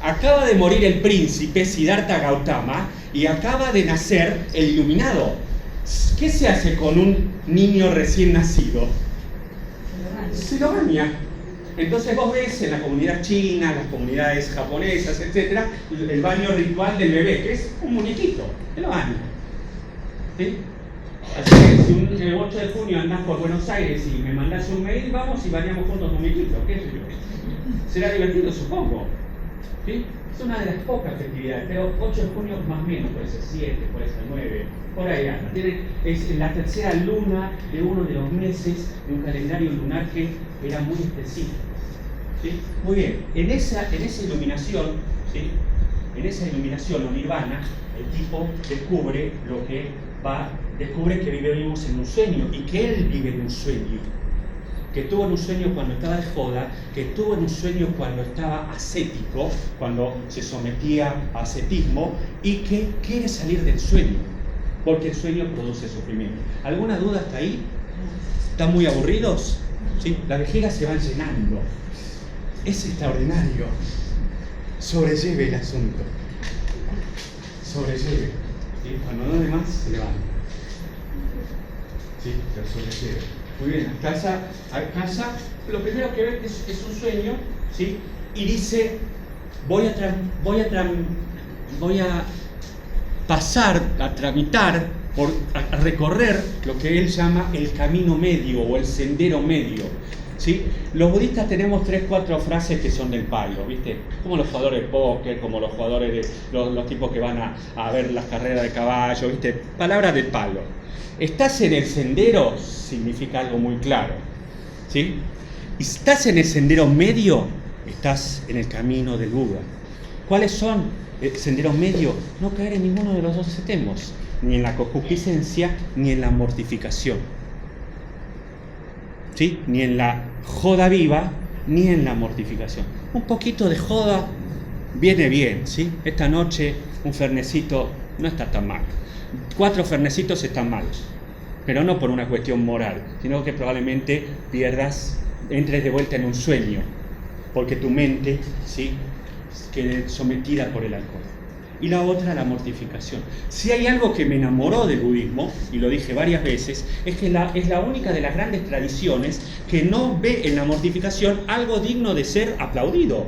B: Acaba de morir el príncipe Siddhartha Gautama y acaba de nacer el iluminado. ¿Qué se hace con un niño recién nacido? Se lo baña. Entonces vos ves en la comunidad china, las comunidades japonesas, etc., el baño ritual del bebé, que es un muñequito, se lo baña. ¿Sí? Así que si el 8 de junio andás por Buenos Aires y me mandás un mail, vamos y bañamos juntos muñequitos, ¿qué sé yo? Será divertido, supongo. ¿Sí? Es una de las pocas festividades, pero 8 de junio más o menos, puede ser 7, puede ser 9, por ahí anda. Es la tercera luna de uno de los meses de un calendario lunar que era muy específico. ¿Sí? Muy bien, en esa iluminación, ¿sí?, en esa iluminación o nirvana, el tipo descubre descubre que vivimos en un sueño y que él vive en un sueño. Que tuvo en un sueño cuando estaba de joda, que tuvo en un sueño cuando estaba ascético, cuando se sometía a ascetismo, y que quiere salir del sueño, porque el sueño produce sufrimiento. ¿Alguna duda hasta ahí? ¿Están muy aburridos? ¿Sí? Las vejigas se van llenando. Es extraordinario. Sobrelleve el asunto. Sobrelleve. ¿Sí? Cuando no de más, se levanta. ¿Sí? Pero sobrelleve. Muy bien, alcanza, lo primero que ve es un sueño, ¿sí? Y dice, voy a pasar, a tramitar, a recorrer lo que él llama el camino medio o el sendero medio, ¿sí? Los budistas tenemos 3-4 frases que son del palo, ¿viste? Como los jugadores de póker, como los jugadores de los tipos que van a ver las carreras de caballo, ¿viste? Palabras del palo. Estás en el sendero significa algo muy claro, ¿sí? Y estás en el sendero medio, estás en el camino del Buda. ¿Cuáles son el sendero medio? No caer en ninguno de los dos extremos, ni en la concupiscencia ni en la mortificación, ¿sí? Ni en la joda viva ni en la mortificación. Un poquito de joda viene bien, ¿sí? Esta noche un fernecito no está tan mal. 4 fernecitos están malos, pero no por una cuestión moral, sino que probablemente entres de vuelta en un sueño, porque tu mente, ¿sí?, quede sometida por el alcohol. y la otra la mortificación. Si hay algo que me enamoró del budismo, y lo dije varias veces, es que es la única de las grandes tradiciones que no ve en la mortificación algo digno de ser aplaudido,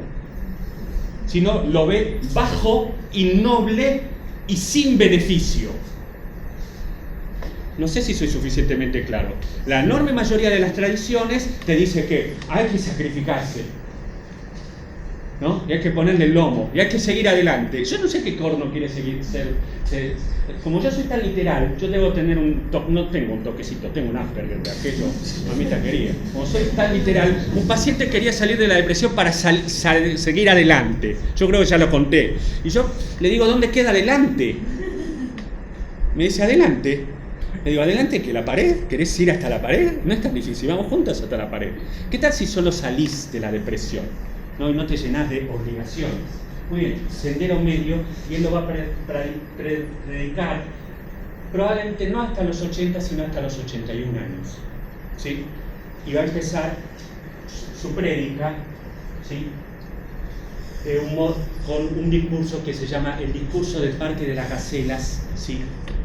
B: sino lo ve bajo, innoble y sin beneficio. No sé si soy suficientemente claro. La enorme mayoría de las tradiciones te dice que hay que sacrificarse, ¿no? Y hay que ponerle el lomo, y hay que seguir adelante. Yo no sé qué corno quiere seguir ser. Como yo soy tan literal, yo debo tener no tengo un toquecito, tengo un Asperger de aquello, mamita quería. Como soy tan literal, un paciente quería salir de la depresión para seguir adelante. Yo creo que ya lo conté. Y yo le digo, ¿dónde queda adelante? Me dice, ¿adelante? Le digo, ¿adelante qué? ¿La pared? ¿Querés ir hasta la pared? No es tan difícil, vamos juntos hasta la pared. ¿Qué tal si solo salís de la depresión? ¿No? Y no te llenás de obligaciones. Muy bien, sendero medio, y él lo va a predicar probablemente no hasta los 80, sino hasta los 81 años. ¿Sí? Y va a empezar su prédica, ¿sí? Con un discurso que se llama el discurso del Parque de las Gacelas, ¿sí?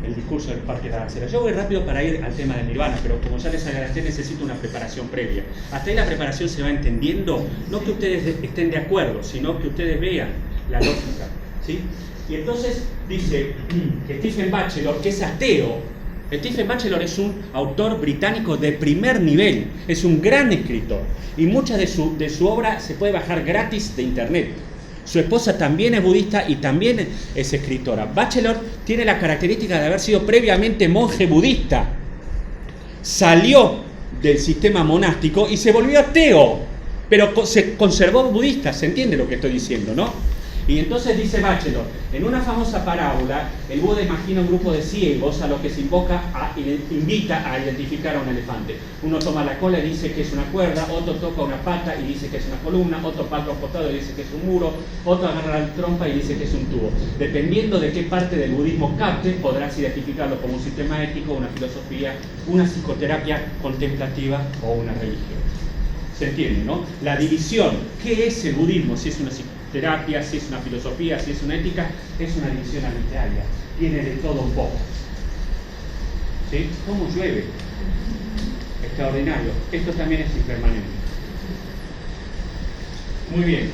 B: El discurso del Parque de las Gacelas. Yo voy rápido para ir al tema de Nirvana, pero como ya les adelanté, necesito una preparación previa. Hasta ahí la preparación se va entendiendo, no que ustedes estén de acuerdo, sino que ustedes vean la lógica, ¿sí? Y entonces dice que Stephen Batchelor, que es ateo, Stephen Batchelor es un autor británico de primer nivel, es un gran escritor, y mucha de su obra se puede bajar gratis de internet. Su esposa también es budista y también es escritora. Batchelor tiene la característica de haber sido previamente monje budista. Salió del sistema monástico y se volvió ateo, pero se conservó budista. ¿Se entiende lo que estoy diciendo, no? Y entonces dice Batchelor, en una famosa parábola, el Buda imagina un grupo de ciegos a los que se invita a identificar a un elefante. Uno toma la cola y dice que es una cuerda, otro toca una pata y dice que es una columna, otro palpa un costado y dice que es un muro, otro agarra la trompa y dice que es un tubo. Dependiendo de qué parte del budismo capte, podrás identificarlo como un sistema ético, una filosofía, una psicoterapia contemplativa o una religión. ¿Se entiende, no? La división, ¿qué es el budismo? Si es una terapia, si es una filosofía, si es una ética, es una división arbitraria, tiene de todo un poco. ¿Sí? ¿Cómo llueve? Extraordinario. Esto también es impermanente. Muy bien.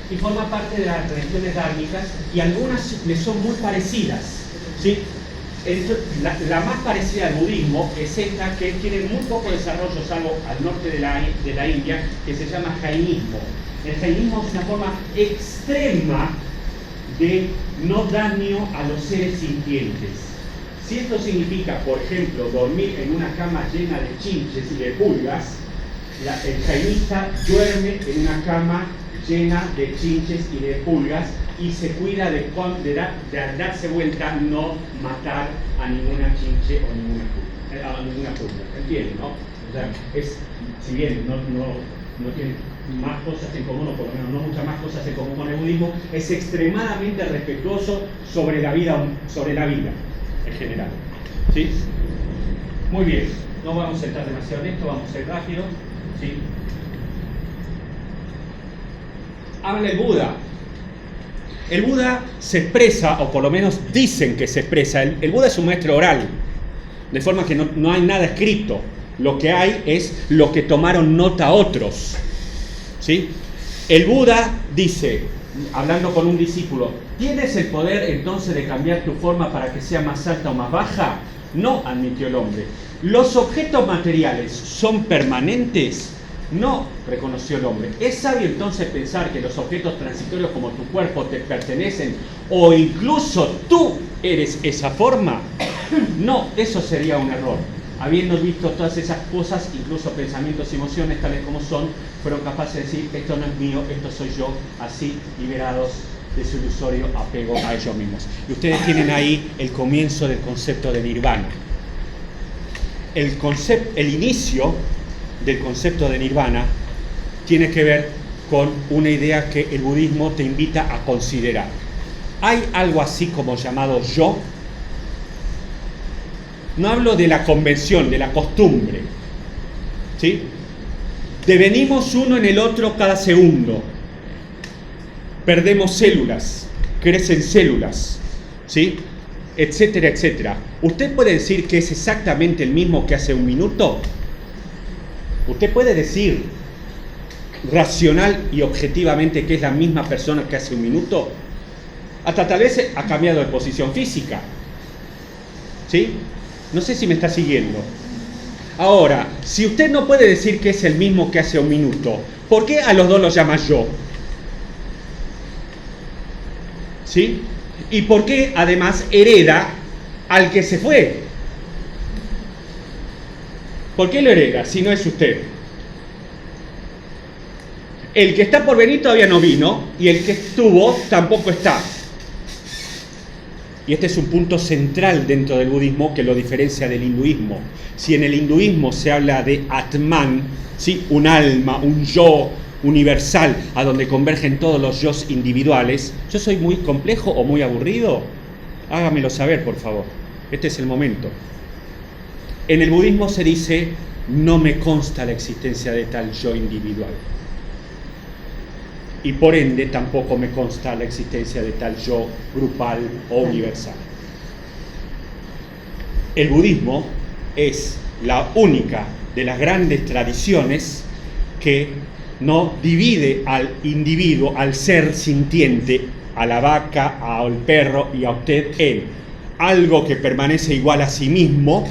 B: Y forma parte de las religiones dármicas y algunas le son muy parecidas. ¿Sí? La más parecida al budismo es esta, que tiene muy poco desarrollo, salvo al norte de la India, que se llama jainismo. El jainismo es una forma extrema de no daño a los seres sintientes. Si esto significa, por ejemplo, dormir en una cama llena de chinches y de pulgas, el jainista duerme en una cama llena de chinches y de pulgas y se cuida de al darse vuelta no matar a ninguna chinche o a ninguna pulga. ¿Entienden, no? O sea, si bien no tiene más cosas en común, o por lo menos no muchas más cosas en común con el budismo, es extremadamente respetuoso sobre la vida en general. ¿Sí? Muy bien, no vamos a entrar demasiado en esto, vamos a ir rápido. ¿Sí? Habla el Buda. El Buda se expresa, o por lo menos dicen que se expresa. El Buda es un maestro oral, de forma que no hay nada escrito. Lo que hay es lo que tomaron nota otros. ¿Sí? El Buda dice, hablando con un discípulo, ¿tienes el poder entonces de cambiar tu forma para que sea más alta o más baja? No, admitió el hombre. ¿Los objetos materiales son permanentes? No, reconoció el hombre. ¿Es sabio entonces pensar que los objetos transitorios como tu cuerpo te pertenecen o incluso tú eres esa forma? No, eso sería un error. Habiendo visto todas esas cosas, incluso pensamientos y emociones tales como son, fueron capaces de decir, esto no es mío, esto soy yo, así liberados de su ilusorio apego a ellos mismos. Y ustedes tienen ahí el comienzo del concepto de nirvana. El inicio del concepto de nirvana tiene que ver con una idea que el budismo te invita a considerar. Hay algo así como llamado yo. No hablo de la convención, de la costumbre, ¿sí? Devenimos uno en el otro cada segundo. perdemos células, crecen células, ¿sí? Etcétera, etcétera. ¿Usted puede decir que es exactamente el mismo que hace un minuto? ¿Usted puede decir racional y objetivamente que es la misma persona que hace un minuto? Hasta tal vez ha cambiado de posición física, ¿sí? No sé si me está siguiendo. Ahora, si usted no puede decir que es el mismo que hace un minuto, ¿por qué a los dos los llama yo? ¿Sí? ¿Y por qué además hereda al que se fue? ¿Por qué lo hereda si no es usted? El que está por venir todavía no vino y el que estuvo tampoco está. Y este es un punto central dentro del budismo que lo diferencia del hinduismo. Si en el hinduismo se habla de Atman, ¿sí? Un alma, un yo universal a donde convergen todos los yos individuales, ¿yo soy muy complejo o muy aburrido? Hágamelo saber, por favor. Este es el momento. En el budismo se dice, no me consta la existencia de tal yo individual. Y por ende tampoco me consta la existencia de tal yo grupal o universal. El budismo es la única de las grandes tradiciones que no divide al individuo, al ser sintiente, a la vaca, al perro y a usted en algo que permanece igual a sí mismo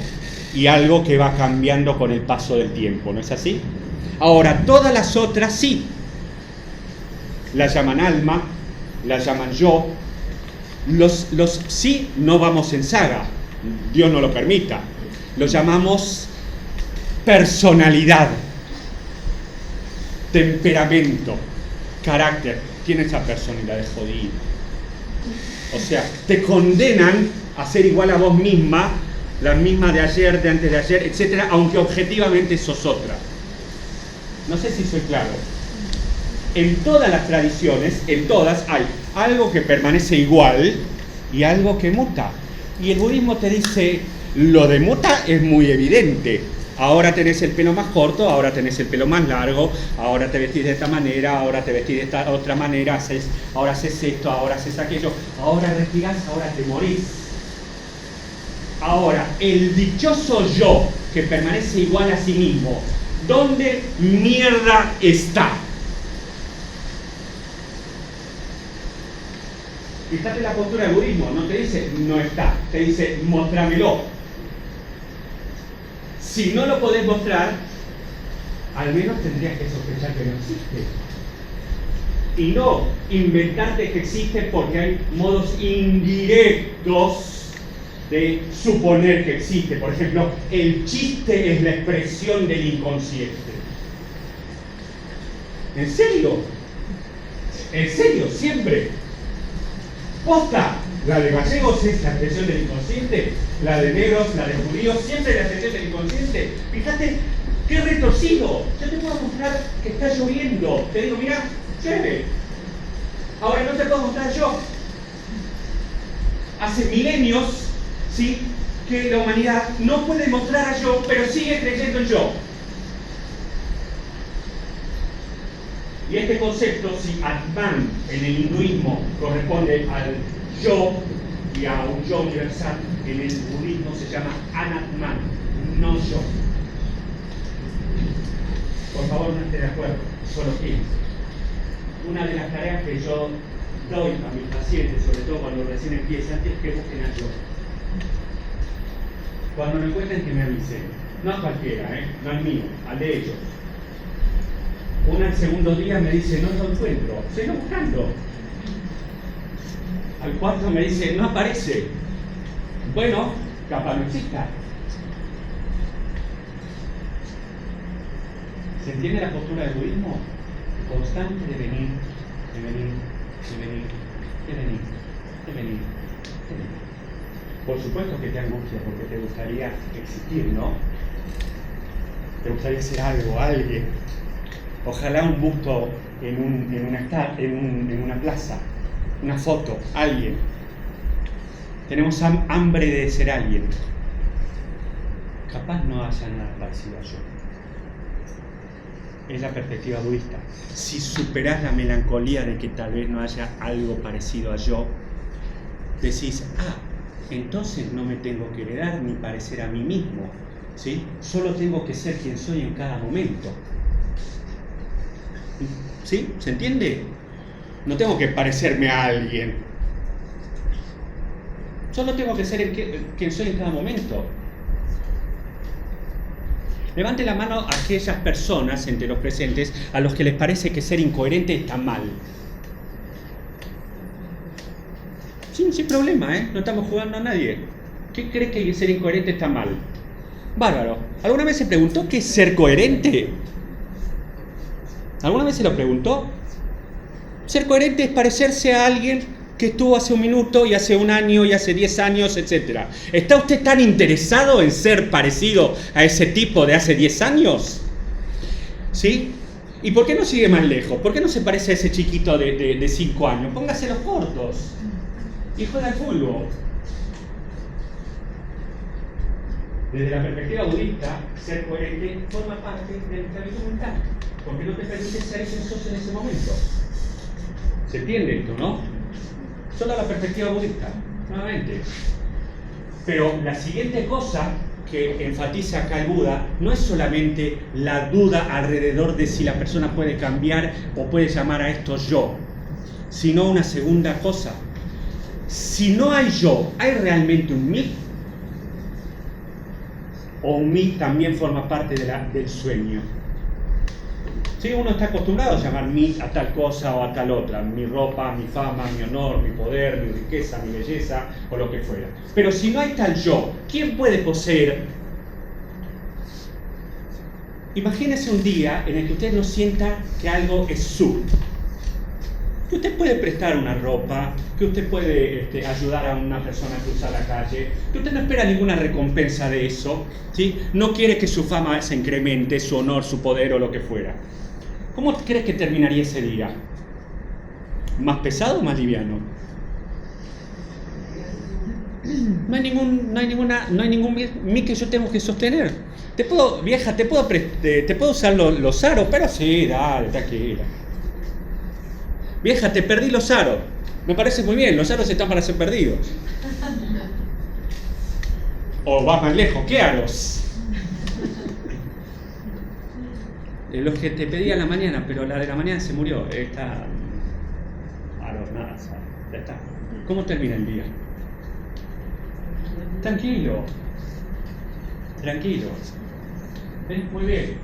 B: y algo que va cambiando con el paso del tiempo, ¿no es así? Ahora, todas las otras sí. La llaman alma, la llaman yo. Los sí no vamos en saga, Dios no lo permita. Lo llamamos personalidad, temperamento, carácter. Tiene esa personalidad de jodida. O sea, te condenan a ser igual a vos misma, la misma de ayer, de antes de ayer, etcétera, aunque objetivamente sos otra. No sé si soy claro. En todas las tradiciones, en todas, hay algo que permanece igual y algo que muta. Y el budismo te dice, lo de muta es muy evidente. Ahora tenés el pelo más corto, ahora tenés el pelo más largo, ahora te vestís de esta manera, ahora te vestís de esta otra manera, ahora haces esto, ahora haces aquello, ahora respirás, ahora te morís. Ahora, el dichoso yo que permanece igual a sí mismo, ¿dónde mierda está? Fíjate la postura del budismo, no te dice no está, te dice mostrámelo. Si no lo podés mostrar, al menos tendrías que sospechar que no existe. Y no inventarte que existe porque hay modos indirectos de suponer que existe. Por ejemplo, el chiste es la expresión del inconsciente. ¿En serio? ¿En serio? Siempre. Posta, la de gallegos es la expresión del inconsciente, la de negros, la de judíos, siempre la expresión del inconsciente. Fíjate, qué retorcido. Yo te puedo mostrar que está lloviendo. Te digo, mira, llueve. Ahora no te puedo mostrar yo. Hace milenios, ¿sí?, que la humanidad no puede mostrar a yo, pero sigue creyendo en yo. Y este concepto, si Atman en el hinduismo corresponde al yo y a un yo universal, en el budismo se llama Anatman, no yo. Por favor, no esté de acuerdo, solo piense. Una de las tareas que yo doy a mis pacientes, sobre todo cuando recién empiezan, es que busquen a yo. Cuando me encuentren, que me avisen. No a cualquiera, no al mío, al de ellos. Al segundo día me dice, no lo encuentro, sigo buscando. Al cuarto me dice, no aparece. Bueno, capaz no exista. ¿Se entiende la postura del budismo? Constante de venir, de venir, de venir, de venir, de venir, de venir. Por supuesto que te angustia porque te gustaría existir, ¿no? Te gustaría ser algo, alguien. Ojalá un busto en una plaza, una foto, alguien. Tenemos hambre de ser alguien. Capaz no haya nada parecido a yo. Es la perspectiva budista. Si superás la melancolía de que tal vez no haya algo parecido a yo, decís, entonces no me tengo que heredar ni parecer a mí mismo, ¿sí? Solo tengo que ser quien soy en cada momento. ¿Sí? ¿Se entiende? No tengo que parecerme a alguien. Solo tengo que ser quien soy en cada momento. Levante la mano a aquellas personas entre los presentes a los que les parece que ser incoherente está mal. Sin problema, no estamos jugando a nadie. ¿Qué cree que ser incoherente está mal? Bárbaro. ¿Alguna vez se preguntó qué es ser coherente? ¿Alguna vez se lo preguntó? Ser coherente es parecerse a alguien que estuvo hace un minuto y hace un año y hace 10 años, etc. ¿Está usted tan interesado en ser parecido a ese tipo de hace 10 años? ¿Sí? ¿Y por qué no sigue más lejos? ¿Por qué no se parece a ese chiquito de 5 años? Póngase los cortos y juega al fútbol. Desde la perspectiva budista, ser coherente forma parte de nuestra vida mental, porque no te permite ser quien sos en ese momento. ¿Se entiende esto, no? Solo la perspectiva budista, nuevamente. Pero la siguiente cosa que enfatiza acá el Buda no es solamente la duda alrededor de si la persona puede cambiar o puede llamar a esto yo, sino una segunda cosa. Si no hay yo, ¿hay realmente un mí? ¿O un mí también forma parte del sueño? Sí, uno está acostumbrado a llamar mí a tal cosa o a tal otra, mi ropa, mi fama, mi honor, mi poder, mi riqueza, mi belleza o lo que fuera. Pero si no hay tal yo, ¿quién puede poseer? Imagínese un día en el que usted no sienta que algo es su. Que usted puede prestar una ropa, que usted puede ayudar a una persona a cruzar la calle, que usted no espera ninguna recompensa de eso, ¿sí? No quiere que su fama se incremente, su honor, su poder o lo que fuera. ¿Cómo crees que terminaría ese día? ¿Más pesado o más liviano? No hay ningún mí que yo tengo que sostener. Te puedo usar los aros, pero sí, dale, tranquila. Vieja, te perdí los aros. Me parece muy bien, los aros están para ser perdidos. O vas más lejos, ¿qué aros? Los que te pedí a la mañana, pero la de la mañana se murió. Está adornada, ya está. ¿Cómo termina el día? Tranquilo. Muy bien.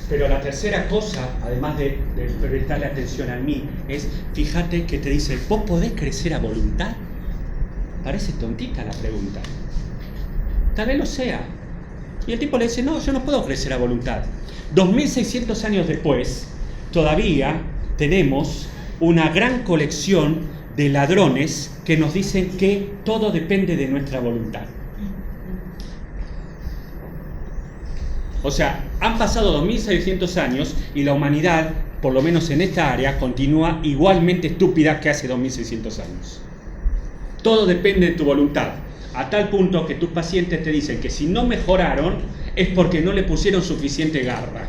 B: Pero la tercera cosa, además de prestarle atención a mí, es, fíjate que te dice, ¿vos podés crecer a voluntad? Parece tontita la pregunta. Tal vez lo sea. Y el tipo le dice, no, yo no puedo crecer a voluntad. 2600 años después, todavía tenemos una gran colección de ladrones que nos dicen que todo depende de nuestra voluntad. O sea, han pasado 2600 años y la humanidad, por lo menos en esta área, continúa igualmente estúpida que hace 2600 años. Todo depende de tu voluntad, a tal punto que tus pacientes te dicen que si no mejoraron es porque no le pusieron suficiente garra.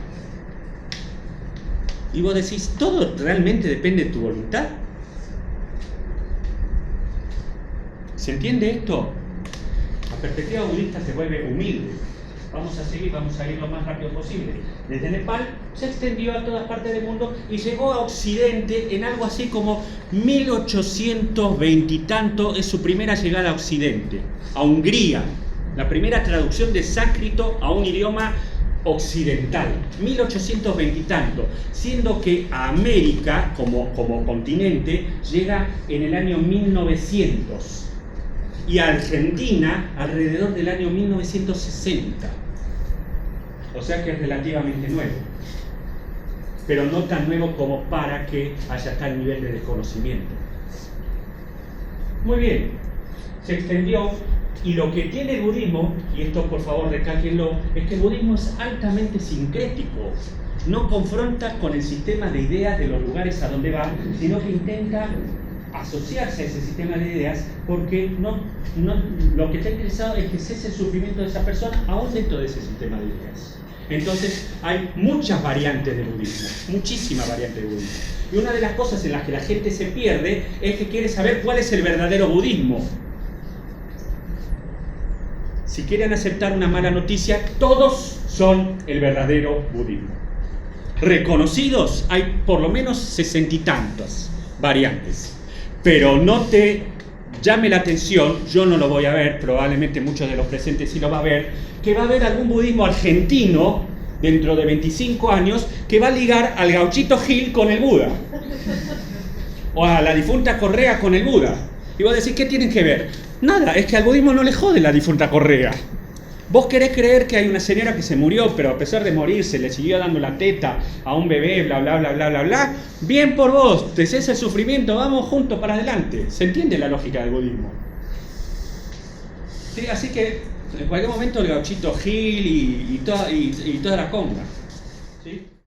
B: Y vos decís, ¿todo realmente depende de tu voluntad? ¿Se entiende esto? La perspectiva budista se vuelve humilde. Vamos a seguir lo más rápido posible. Desde Nepal se extendió a todas partes del mundo y llegó a Occidente en algo así como 1820 y tanto, es su primera llegada a Occidente, a Hungría, la primera traducción de sánscrito a un idioma occidental, 1820 y tanto, siendo que a América como continente llega en el año 1900 y a Argentina alrededor del año 1960. O sea que es relativamente nuevo, pero no tan nuevo como para que haya tal nivel de desconocimiento. Muy bien, se extendió, y lo que tiene el budismo, y esto por favor recálquenlo, es que el budismo es altamente sincrético. No confronta con el sistema de ideas de los lugares a donde va, sino que intenta asociarse a ese sistema de ideas, porque lo que está interesado es que cese el sufrimiento de esa persona aún dentro de ese sistema de ideas. Entonces hay muchas variantes del budismo, muchísimas variantes del budismo. Y una de las cosas en las que la gente se pierde es que quiere saber cuál es el verdadero budismo. Si quieren aceptar una mala noticia, todos son el verdadero budismo. Reconocidos hay por lo menos 60 y tantas variantes. Pero no te llame la atención, yo no lo voy a ver, probablemente muchos de los presentes sí lo va a ver, que va a haber algún budismo argentino dentro de 25 años que va a ligar al Gauchito Gil con el Buda. O a la difunta Correa con el Buda. Y vos decís, ¿qué tienen que ver? Nada, es que al budismo no le jode la difunta Correa. Vos querés creer que hay una señora que se murió, pero a pesar de morirse le siguió dando la teta a un bebé, bla, bla, bla, bla, bla, bla. Bien por vos, te cesa el sufrimiento, vamos juntos para adelante. ¿Se entiende la lógica del budismo? Sí, así que en cualquier momento el Gauchito Gil y toda la conga. ¿Sí?